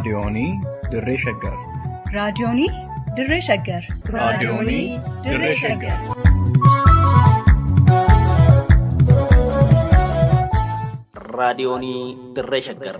raadiyoonii Dirree Shaggar. raadiyoonii Dirree Shaggar. raadiyoonii Dirree Shaggar. raadiyoonii Dirree Shaggar.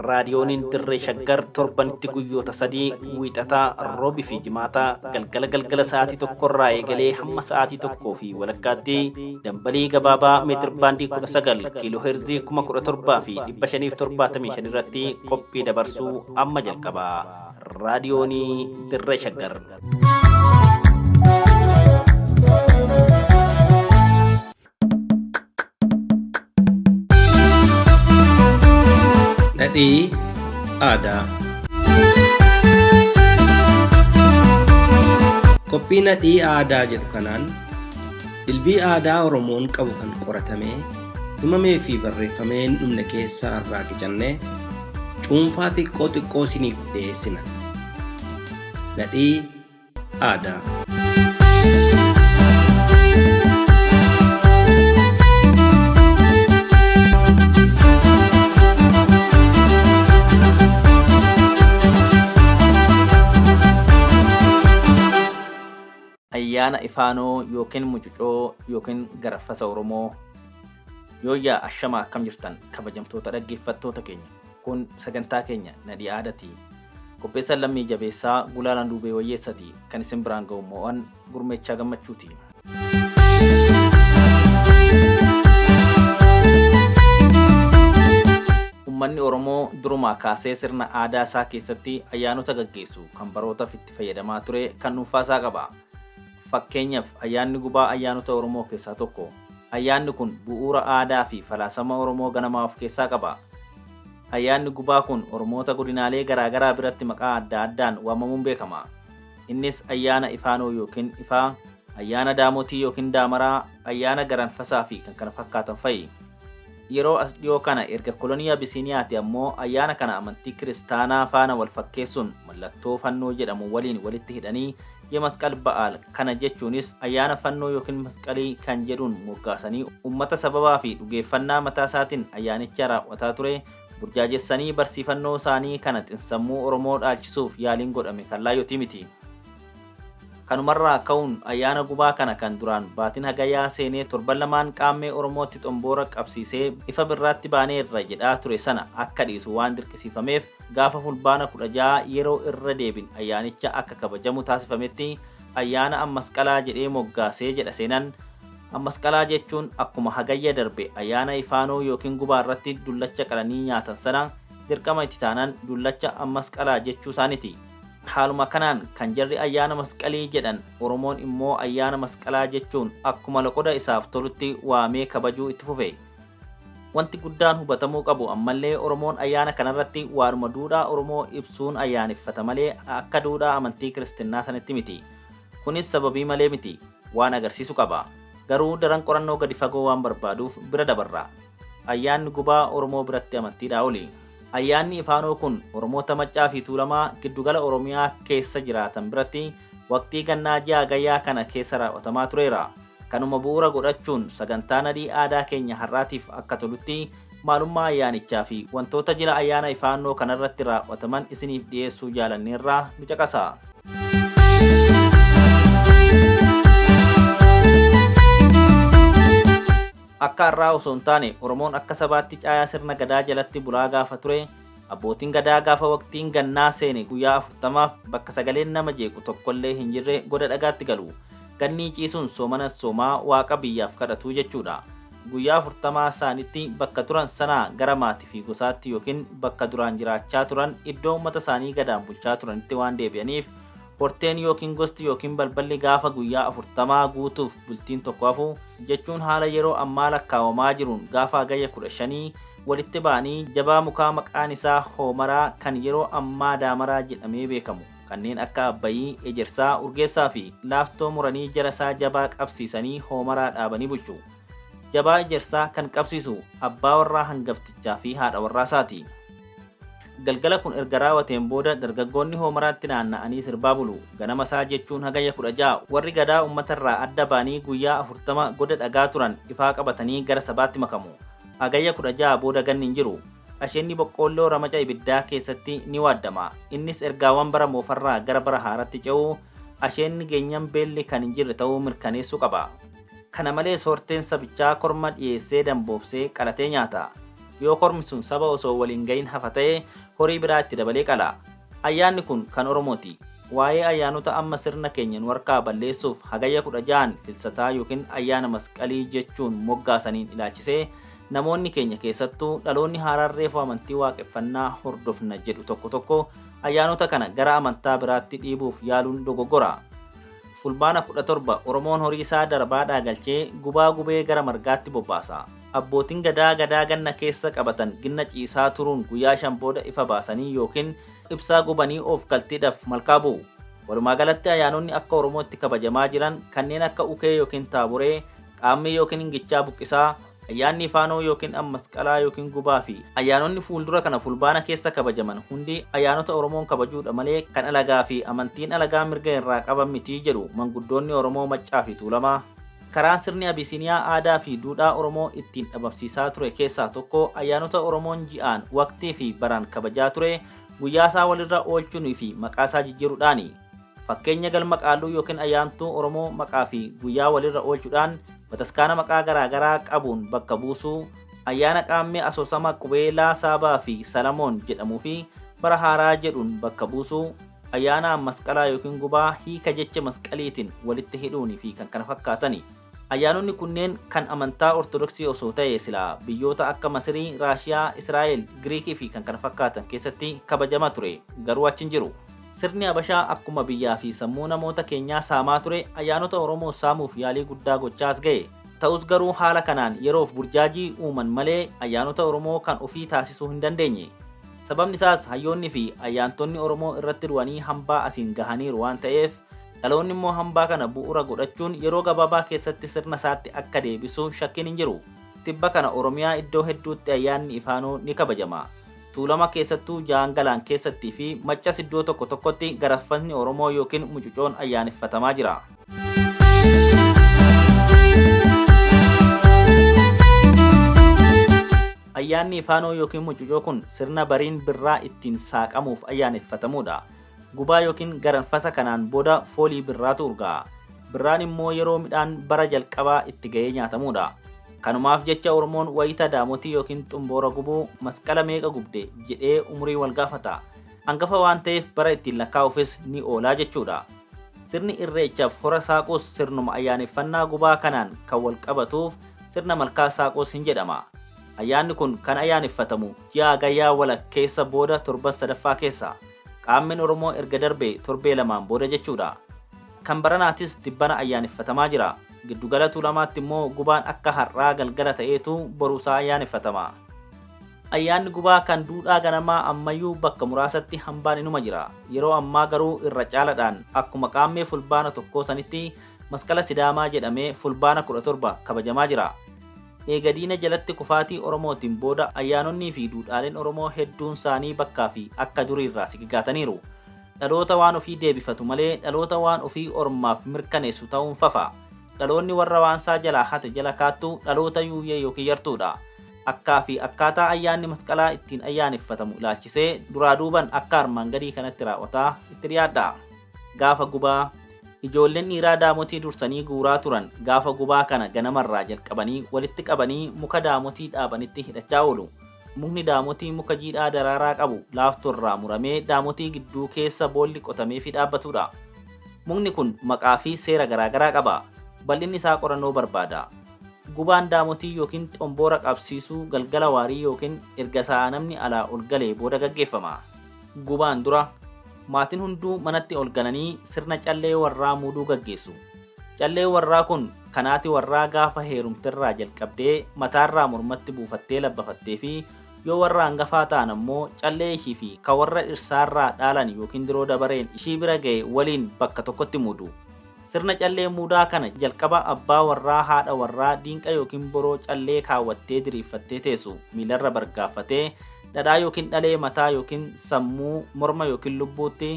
raadiyooniin Dirree Shaggar torbanitti guyyoota 3 wiixataa roobii fi jimaataa galgala sa'aatii 1 eegalee hamma sa'aatii 1 fi walakkaatti dambalii gabaabaa meetir baandii 19 kiiloo heerzii 17,575 irratti qophii dabarsuu amma jalqaba. raadiyoonii Dirree Shaggar. Nadhii aadaa. Qophii nadhii aadaa jedhu kanaan dilbii aadaa Oromoon qabu kan qoratamee himamee fi barreeffamee hin dhumne keessaa irraa qicannee cuunfaa xiqqoo isiniif dhiyeessina. Nadhii aadaa. Ayyaana Ifaanoo yookiin Mucucoo yookiin Garaffasa Oromoo. Yooyyaa ashamaa akkam jirtan kabajamtoota dhaggeeffattoota keenya. Kun sagantaa keenya nadhii aadaati. Qopheessaan lammii jabeessaa Gulaalaan Duubee Wayyeessati kan isin biraan ga'u moo'an Gurmeechaa Gammachuuti. Uummanni Oromoo durumaa kaasee sirna aadaa isaa keessatti ayyaanota gaggeessu kan barootaaf itti fayyadamaa ture kan dhuunfaa isaa qaba. Fakkeenyaaf ayyaanni gubaa ayyaanota Oromoo keessaa tokko. Ayyaanni kun bu'uura aadaa fi falaasama Oromoo ganamaa of keessaa qaba. Ayyaanni gubaa kun Oromoota godinaalee garaagaraa biratti maqaa adda addaan waamamuun beekama. Innis ayyaana Ifaanoo yookiin Ifaa, ayyaana Daamotii yookiin Daamaraa, ayyaana Garanfasaa fi kan kana fakkaatan fa'i. Yeroo as dhiyoo kana erga kolonii Abisiiniyaati ammoo ayyaana kana amantii kiristaanaa faana wal fakkeessuun mallattoo fannoo jedhamu waliin walitti hidhanii የመስቀል በዓል kana jechuunis ayyaana fannoo yookiin masqalii kan jedhuun moggaasanii ummata sababaa fi dhugeeffannaa mataa isaatiin ayyaanicha raawwataa ture burjaajessanii barsiifannoo isaanii kana xinsammuu Oromoo dhaalchisuuf yaaliin godhame kan laayyootii miti. Kanumarraa ka'uun ayyaana gubaa kana kan duraan baatiin hagayyaa seenee torban lamaan qaammee Oromootti xomboora qabsiisee ifa birraatti baanee irra jedhaa ture sana akka dhiisu waan dirqisiifameef gaafa fulbaana 16 yeroo irra deebin ayyaanicha akka kabajamu taasifametti ayyaana ammasqalaa jedhee moggaasee jedha seenan. Ammasqalaa jechuun akkuma hagayya darbe ayyaana Ifaanoo yookiin gubaa irratti dullacha qalanii nyaatan sana dirqama itti taanaan dullacha ammasqalaa jechuu isaaniiti. Haaluma kanaan kan jarri ayyaana masqalii jedhan Oromoon immoo ayyaana masqalaa jechuun akkuma loqoda isaaf tolutti waamee kabajuu itti fufe. Wanti guddaan hubatamuu qabu ammallee Oromoon ayyaana kanarratti waanuma duudhaa Oromoo ibsuun ayyaaneffata malee akka duudhaa amantii kiristinnaa sanatti miti. Kunis sababii malee miti, waan agarsiisu qaba. Garuu daran qorannoo gadi fagoo waan barbaaduuf bira dabarra. Ayyaanni gubaa Oromoo biratti amantiidhaa oli. Ayyaanni Ifaanoo kun Oromoota Maccaa fi Tuulamaa giddugala Oromiyaa keessa jiraatan biratti waqtii gannaa ji'a hagayyaa kana keessa raawwatamaa tureera. Kanuma bu'uura godhachuun sagantaa nadhii aadaa keenya har'aatiif akka tolutti maalummaa ayyaanichaa fi wantoota jila ayyaana Ifaanoo kanarratti raawwataman isiniif dhiyeessuu jaalanneerraa nu caqasa. Akka har'aa osoo hin taane Oromoon akka sabaatti caayaa sirna gadaa jalatti bulaa gaafa ture. Abbootiin gadaa gaafa waqtiin gannaa seene guyyaa 40 bakka sagaleen nama jeequ tokkollee hin jirre goda dhagaatti galu. Gannii ciisuun soomana soomaa waaqa biyyaaf kadhatu jechuudha. Guyyaa 40 isaanitti bakka turan sanaa gara maatii fi gosaatti yookiin bakka duraan jiraachaa turan iddoo uummata isaanii gadaan bulchaa turanitti waan deebi'aniif horteen yookiin gosti yookiin balballi gaafa guyyaa 40 guutuuf bultiin tokko hafu jechuun haala yeroo ammaa lakkaawamaa jiruun gaafa hagayya 15 walitti ba'anii jabaa mukaa maqaan isaa hoomaraa kan yeroo ammaa daamaraa jedhamee beekamu kanneen akka abbayii, ejersaa, urgeessaa fi laaftoo muranii jara isaa jabaa qabsiisanii hoomaraa dhaabanii bulchu. Jabaa ejersaa kan qabsiisu abbaa warraa hangaftichaa fi haadha warraa isaati. Galgala kun erga raawwateen booda dargaggoonni hoomaraatti naanna'anii sirbaa bulu. Ganama isaa jechuun hagayya 16 warri gadaa uummatarraa adda baanii guyyaa 40 goda dhagaa turan ifaa qabatanii gara sabaatti makamu. Hagayya 16 booda ganni hin jiru. asheenni boqqoolloo ramaca ibiddaa keessatti ni waaddama. Innis ergaawwan bara moofarraa gara bara haaraatti ce'uu asheenni geenyan beelli kan hin jirre ta'uu mirkaneessuu qaba. Kana malees horteen sabichaa korma dhiyeessee damboobsee qalatee nyaata. Yoo kormi sun saba osoo waliin gahin hafa ta'e horii biraa itti dabalee qala. Ayyaanni kun kan Oromooti. Waa'ee ayyaanota amma sirna keenya nu harkaa balleessuuf hagayya 16 filsataa yookiin ayyaana masqalii jechuun moggaasaniin ilaalchisee namoonni keenya keessattuu dhaloonni haaraan reefu amantii waaqeffannaa hordofna jedhu tokko tokko ayyaanota kana gara amantaa biraatti dhiibuuf yaaluun dogoggora. Fulbaana 17 Oromoon horii isaa darbaadhaa galchee gubaa gubee gara margaatti bobbaasa. Abbootiin gadaa ganna keessa qabatan ginna ciisaa turuun guyyaa 5 booda ifa baasanii yookiin ibsaa gubanii of galtiidhaaf malkaa bu'u. Walumaa galatti ayyaanonni akka Oromootti kabajamaa jiran kanneen akka ukee yookiin taaboree, qaammee yookiin ingichaa buqqisaa, ayyaanni faanoo yookiin masqalaa yookiin gubaa fi ayyaanonni fuuldura kana fulbaana keessa kabajaman hundi ayyaanota Oromoon kabajuudha malee kan alagaa fi amantiin alagaa mirga irraa qaban miti jedhu manguddoonni Oromoo Maccaa fi Tuulamaa. Karaan sirni Abisiiniyaa aadaa fi duudhaa Oromoo ittiin dhabamsiisaa ture keessaa tokko ayyaanota Oromoon ji'aan waqtii fi baraan kabajaa ture guyyaasaa walirra oolchuunii fi maqaasaa jijjiiruudhaani. Fakkeenya galma qaalluu yookiin ayyaantuu Oromoo maqaa fi guyyaa walirra oolchuudhaan bataskaana maqaa garaagaraa qabuun bakka buusuu, ayyaana qaammee asoosama qubeelaa saabaa fi salamoon jedhamuu fi bara haaraa jedhuun bakka buusuu, ayyaana masqalaa yookiin gubaa hiika jecha masqaliitiin walitti hidhuunii fi kan kana fakkaatani. Ayyaanonni kunneen kan amantaa Ortodoksii osoo ta'e silaa biyyoota akka Masirii, Raashiyaa, Israa'el, Giriikii fi kan kana fakkaatan keessatti kabajama ture garuu achi hin jiru. Sirni Habashaa akkuma biyyaa fi sammuu namoota keenyaa saamaa ture ayyaanota Oromoo saamuuf yaalii guddaa gochaas ga'e. Ta'us garuu haala kanaan yeroof burjaajii uuman malee ayyaanota Oromoo kan ofii taasisuu hin dandeenye. Sababni isaas hayyoonni fi ayyaantonni Oromoo irratti du'anii hambaa asiin gahaniiru waan ta'eef dhaloonni immoo hambaa kana bu'uura godhachuun yeroo gabaabaa keessatti sirna isaatti akka deebisu shakkiin hin jiru. Tibba kana Oromiyaa iddoo hedduutti ayyaanni ifaanoo ni kabajama. Tuulama keessattuu Jaangalaan keessattii fi Maccas iddoo tokko tokkotti garaffatni Oromoo yookiin mucucoon ayyaaneffatamaa jira. Ayyaanni ifaanoo yookiin mucucoo kun sirna bariin birraa ittiin saaqamuuf ayyaaneffatamudha. Gubaa yookiin garanfasa kanaan booda foolii birraatu urgaa'a. Birraan immoo yeroo midhaan bara jalqabaa itti ga'ee nyaatamudha. Kanumaaf jecha Oromoon wayita daamotii yookiin xumboora gubuu masqala meeqa gubde jedhee umurii wal gaafata. Hangafa waan ta'eef bara ittiin lakkaa'uufis ni oolaa jechuudha. Sirni Irreechaaf hora saaquus sirnuma ayyaaneffannaa gubaa kanaan kan wal qabatuuf sirna malkaa saaquus hin jedhama. Ayyaanni kun kan ayyaaneffatamu ji'a Hagayyaa walakkeessa booda torban sadaffaa keessa. Qaammeen Oromoo erga darbee torbee lamaan booda jechuudha. Kan baranaatis tibbana ayyaaneffatamaa jira. Giddugala Tuulamaatti immoo gubaan akka har'aa galgala ta'eetu boruusaa ayyaaneffatama. Ayyaanni gubaa kan duudhaa ganamaa ammayyuu bakka muraasatti hambaan inuma jira. Yeroo ammaa garuu irra caalaadhaan akkuma qaammee fulbaana tokkoo sanitti masqala Sidaamaa jedhamee fulbaana 17 kabajamaa jira. Eegadiina jalatti kufaatii Oromootiin booda ayyaanonnii fi duudhaaleen Oromoo hedduun isaanii bakkaa fi akka duriirraa sigigaataniiru. Dhaloota waan ofii deebifatu malee dhaloota waan ofii ormaaf mirkaneessu ta'uun fafa. Dhaloonni warra waansaa jalaa hate jala kaattu dhaloota yuuyyee yookiin yartuudha. Akkaa fi akkaataa ayyaanni masqalaa ittiin ayyaaneffatamu ilaalchisee duraa duuban akka armaan gadii kanatti raawwataa itti dhiyaadha. Gaafa gubaa ijoolleen dhiiraa daamotii dursanii guuraa turan gaafa gubaa kana ganamarraa jalqabanii walitti qabanii muka daamotii dhaabanitti hidhachaa oolu. Mukni daamotii muka jiidhaa daraaraa qabu laaftorraa muramee daamotii gidduu keessa boolli qotamee fi dhaabbatudha. Mukni kun maqaa fi seera garaagaraa qaba. Bal'inni isaa qorannoo barbaada. Gubaan daamotii yookiin xomboora qabsiisuu galgala waarii yookiin erga sa'a namni alaa ol galee booda gaggeeffama. Gubaan dura maatiin hunduu manatti ol galanii sirna callee warraa muuduu gaggeessu. Callee warraa kun kanaati warraa gaafa heerumtirraa jalqabdee mataarraa mormatti buufattee labbafattee fi yoo warra hangafaa ta'an ammoo callee ishii fi kan warra dhirsaarraa dhaalan yookiin diroo dabareen ishii bira ga'e waliin bakka tokkotti muudu. Sirna callee muudaa kana jalqaba abbaa warraa haadha warraa diinqa yookiin boroo callee kaawwattee diriirfattee teessu miilarra bargaaffatee dhadhaa yookiin dhalee mataa yookiin sammuu morma yookiin lubbuutti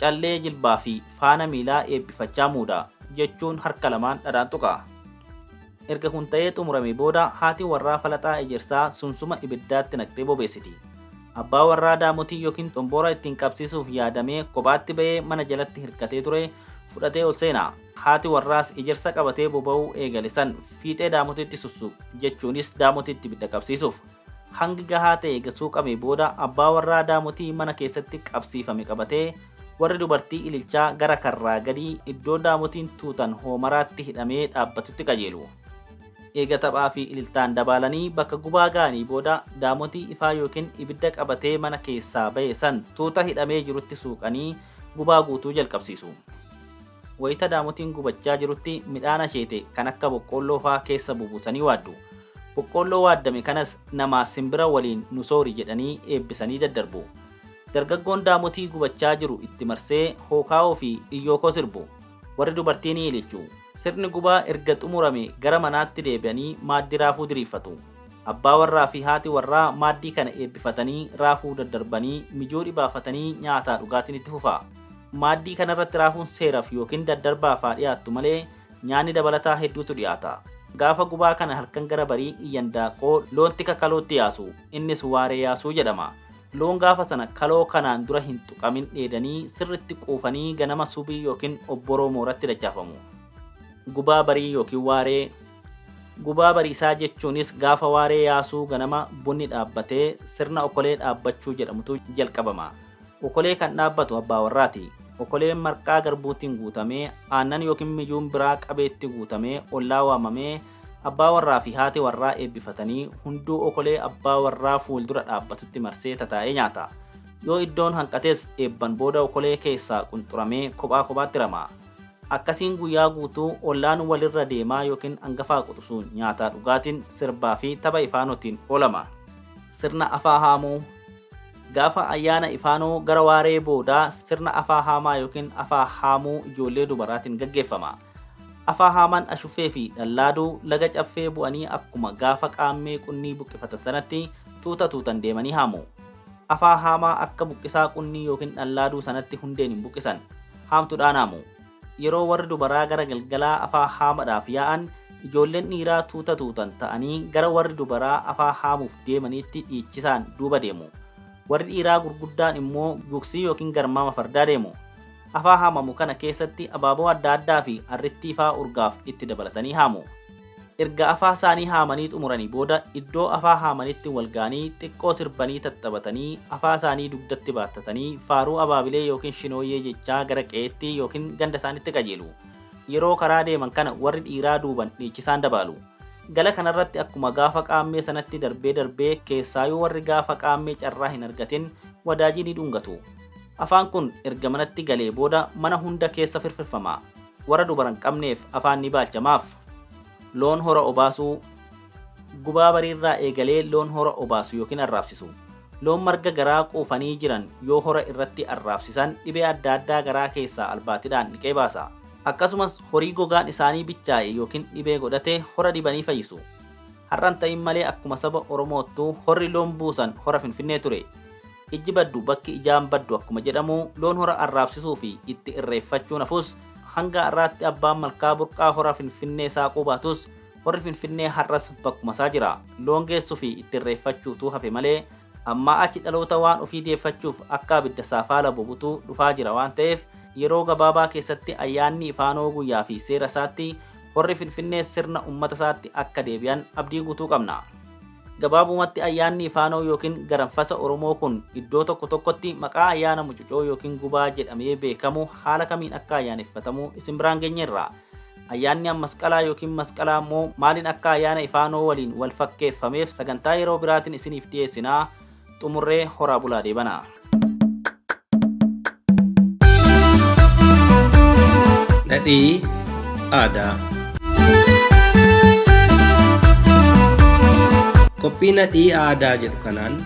callee jilbaa fi faana miilaa eebbifachaa muuda jechuun harka lamaan dhadhaan tuqa. Erga kun ta'ee xumuramee booda haati warraa falaxaa ejersaa sunsuma ibiddaatti naqxee bobeessiti. Abbaa warraa daamotii yookiin xomboora ittiin qabsiisuuf yaadamee kophaatti ba'ee mana jalatti hirkatee ture fudhatee ol seena. Haati warraas ejersa qabatee boba'uu eegale san fiixee daamotiitti sussuuq jechuunis daamotiitti ibidda qabsiisuuf. Hangi gahaa ta'e gasuu qabee booda abbaa warraa daamotii mana keessatti qabsiifame qabatee warri dubartii ililchaa gara karraa gadii iddoo daamotiin tuutan hoomaraatti hidhamee dhaabbatutti qajeelu. Eega taphaa fi ililtaan dabalanii bakka gubaa ga'anii booda daamotii ifaa yookiin ibidda qabatee mana keessaa ba'e san tuuta hidhamee jirutti suuqanii gubaa guutuu jalqabsiisu. Wayita daamotiin gubachaa jirutti midhaan asheete kan akka boqqolloo faa keessa bubuusanii waaddu. Boqqolloo waaddame kanas namaa simbira waliin nu soori jedhanii eebbisanii daddarbu. Dargaggoon daamotii gubachaa jiru itti marsee hookaa'oo fi iyyookoo sirbu. Warri dubartii ni ililchu. Sirni gubaa erga xumurame gara manaatti deebi'anii maaddii raafuu diriirfatu. Abbaa warraa fi haati warraa maaddii kana eebbifatanii raafuu daddarbanii mijoo dhibaafatanii nyaataa dhugaatiin itti fufa. Maaddii kanarratti raafuun seeraaf yookiin daddarbaaf haa dhiyaattu malee nyaanni dabalataa hedduutu dhiyaata. Gaafa gubaa kana halkan gara barii iyyandaaqoo loonti kakalootti yaasu, innis waaree yaasuu jedhama. Loon gaafa sana kaloo kanaan dura hin tuqamin dheedanii sirritti quufanii ganama subii yookiin obboroo mooratti dachaafamu. Gubaa barii yookiin waaree. Gubaa bariisaa jechuunis gaafa waaree yaasuu ganama bunni dhaabbatee sirna okolee dhaabbachuu jedhamutu jalqabama. Okolee kan dhaabbatu abbaa warraati. Okoleen marqaa garbuutiin guutamee aannan yookiin mijuun biraa qabeetti guutamee ollaa waamamee abbaa warraa fi haati warraa eebbifatanii hunduu okolee abbaa warraa fuuldura dhaabbatutti marsee tataa'ee nyaata. Yoo iddoon hanqates eebban booda okolee keessaa qunxuramee kophaa kophaatti rama. Akkasiin guyyaa guutuu ollaan walirra deemaa yookiin hangafaa quxusuun nyaataa dhugaatiin sirbaa fi tapha ifaanootiin oolama. Sirna afaa haamuu. Gaafa ayyaana ifaanoo gara waaree boodaa sirna afaa haamaa yookiin afaa haamuu ijoollee dubaraatiin gaggeeffama. Afaa haamaan ashuffee fi dhallaaduu laga caffee bu'anii akkuma gaafa qaammee qunnii buqqifatan sanatti tuuta tuutan deemanii haamu. Afaa haamaa akka buqqisaa qunnii yookiin dhallaaduu sanatti hundeen hin buqqisan. Haamtuudhaan haamu. Yeroo warri dubaraa gara galgalaa afaa haamaadhaaf yaa'an ijoolleen dhiiraa tuuta tuutan ta'anii gara warri dubaraa afaa haamuuf deemaniitti dhiichisaan duuba deemu. Warri dhiiraa gurguddaan immoo gugsii yookiin garmaama fardaa deemu. Afaa haamamu kana keessatti abaaboo adda addaa fi arrittii faa urgaaf itti dabalatanii haamu. Erga afaa isaanii haamanii xumuranii booda iddoo afaa haamanitti walgaanii xiqqoo sirbanii tattabatanii afaa isaanii dugdatti baattatanii faaruu abaabilee yookiin shinooyyee jechaa gara qe'eetti yookiin ganda isaanitti qajeelu. Yeroo karaa deeman kana warri dhiiraa duuban dhiichisaan dabalu. Gala kanarratti akkuma gaafa qaammee sanatti darbee keessaayyuu warri gaafa qaammee carraa hin argatin wadaajii ni dhungatu. Afaan kun erga manatti galee booda mana hunda keessa firfirfama. Warra dubaran qabneef afaan ni baalchamaaf. Loon hora obaasuu. Gubaa bariirraa eegalee loon hora obaasu yookiin arraabsisu. Loon marga garaa quufanii jiran yoo hora irratti arraabsisan dhibee adda addaa garaa keessaa albaatiidhaan dhiqee baasa. Akkasumas horii gogaan isaanii bichaa'e yookiin dhibee godhatee hora dibanii fayyisu. Har'an ta'in malee akkuma saba Oromoottuu horri loon buusan hora Finfinnee ture. Ijji baddu bakki ijaan baddu akkuma jedhamu loon hora arraabsisuu fi itti irreeffachuun hafus hanga har'aatti abbaan malkaa burqaa hora Finfinnee saaquu baatus horri Finfinnee har'as bakkuma isaa jira. Loon geessuu fi itti irreeffachuutu hafe malee amma achi dhaloota waan ofii deeffachuuf akka abidda saafaala bobutu dhufaa jira waan ta'eef yeroo gabaabaa keessatti ayyaanni ifaanoo guyyaa fi seera isaatti horri Finfinnee sirna uummata isaatti akka deebi'an abdii guutuu qabna. Gabaabumatti ayyaanni ifaanoo yookiin garanfasa Oromoo kun iddoo tokko tokkotti maqaa ayyaana mucucoo yookiin gubaa jedhamee beekamu haala kamiin akka ayyaaneffatamu isin biraan geenyeerra. Ayyaanni masqalaa yookiin masqalaa immoo maaliin akka ayyaana ifaanoo waliin wal fakkeeffameef sagantaa yeroo biraatiin isiniif dhiyeessinaa. Xumurree horaa bulaa deebana. Nadhii aadaa. Qophii nadhii aadaa jedhu kanaan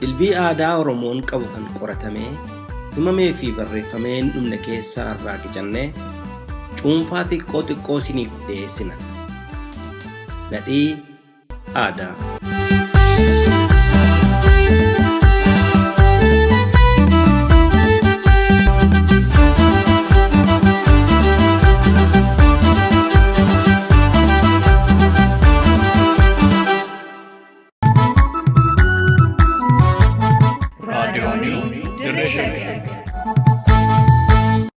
dilbii aadaa Oromoon qabu kan qoratamee himamee fi barreeffamee hin dhumne keessaa irraa qicannee cuunfaa xiqqoo isiniif dhiyeessina. Nadhii aadaa. Dirree Shaggar.